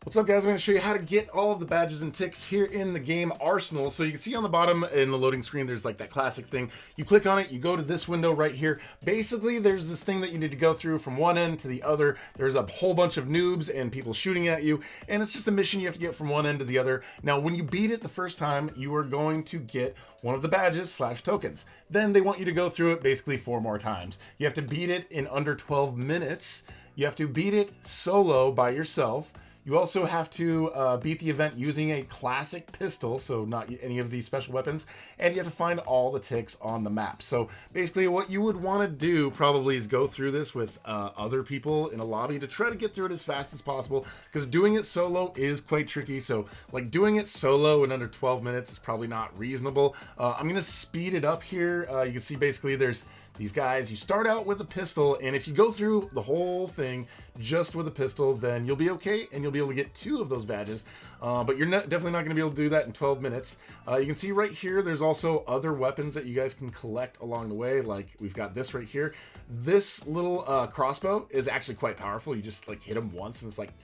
What's up, guys? I'm going to show you how to get all of the badges and ticks here in the game Arsenal. So you can see on the bottom in the loading screen, there's like that classic thing. You click on it, you go to this window right here. Basically, there's this thing that you need to go through from one end to the other. There's a whole bunch of noobs and people shooting at you, and it's just a mission you have to get from one end to the other. Now, when you beat it the first time, you are going to get one of the badges / tokens. Then they want you to go through it basically 4 more times. You have to beat it in under 12 minutes. You have to beat it solo by yourself. You also have to beat the event using a classic pistol, so not any of these special weapons, and you have to find all the ticks on the map. So basically what you would want to do probably is go through this with other people in a lobby to try to get through it as fast as possible, because doing it solo is quite tricky. So like doing it solo in under 12 minutes is probably not reasonable. I'm going to speed it up here. You can see basically there's these guys. You start out with a pistol, and if you go through the whole thing just with a pistol, then you'll be okay, and you'll be able to get 2 of those badges. But you're definitely not going to be able to do that in 12 minutes. You can see right here, there's also other weapons that you guys can collect along the way. Like we've got this right here. This little crossbow is actually quite powerful. You just like hit them once, and it's like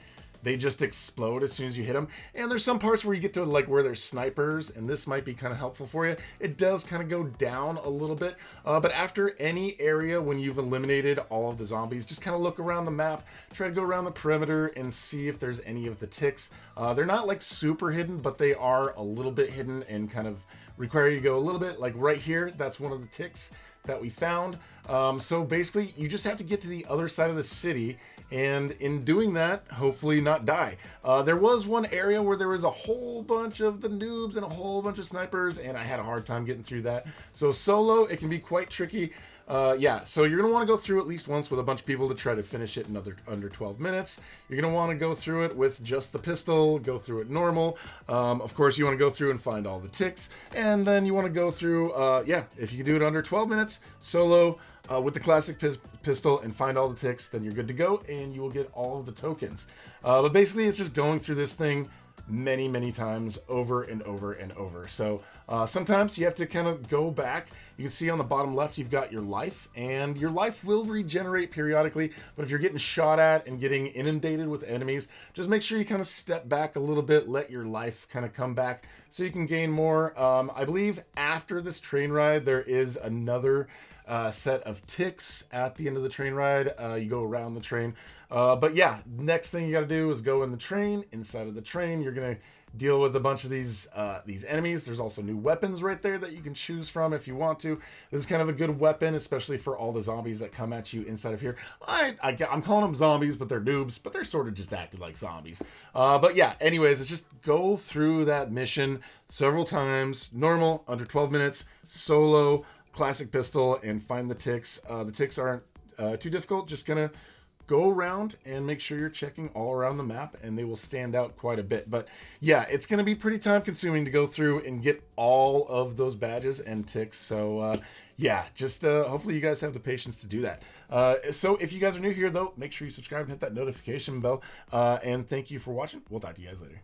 they just explode as soon as you hit them. And there's some parts where you get to like where there's snipers, and this might be kind of helpful for you. It does kind of go down a little bit, but after any area, when you've eliminated all of the zombies, just kind of look around the map, try to go around the perimeter and see if there's any of the ticks. They're not like super hidden, but they are a little bit hidden and kind of require you to go a little bit. Like right here, that's one of the ticks that we found. So basically you just have to get to the other side of the city, and in doing that, hopefully not die. There was one area where there was a whole bunch of the noobs and a whole bunch of snipers, and I had a hard time getting through that. So solo, it can be quite tricky. Yeah, so you're gonna want to go through at least once with a bunch of people to try to finish it in under 12 minutes. You're gonna want to go through it with just the pistol, go through it normal. Of course, you want to go through and find all the ticks, and then you want to go through, yeah, if you can do it under 12 minutes, solo, with the classic pistol and find all the ticks, then you're good to go, and you will get all of the tokens. But basically, it's just going through this thing many times over and over and over. So sometimes you have to kind of go back. You can see on the bottom left you've got your life, and your life will regenerate periodically, but if you're getting shot at and getting inundated with enemies, just make sure you kind of step back a little bit, let your life kind of come back so you can gain more. I believe after this train ride there is another set of ticks at the end of the train ride. You go around the train, but yeah, next thing you got to do is go in the train. Inside of the train, you're gonna deal with a bunch of these enemies. There's also new weapons right there that you can choose from if you want to. This is kind of a good weapon, especially for all the zombies that come at you inside of here. I'm calling them zombies, but they're noobs, but they're sort of just acting like zombies. But yeah, anyways, it's just go through that mission several times, normal, under 12 minutes, solo, classic pistol, and find the ticks. The ticks aren't too difficult. Just gonna go around and make sure you're checking all around the map, and they will stand out quite a bit. But yeah, it's gonna be pretty time consuming to go through and get all of those badges and ticks. So yeah, just hopefully you guys have the patience to do that. So if you guys are new here though, make sure you subscribe and hit that notification bell, and thank you for watching. We'll talk to you guys later.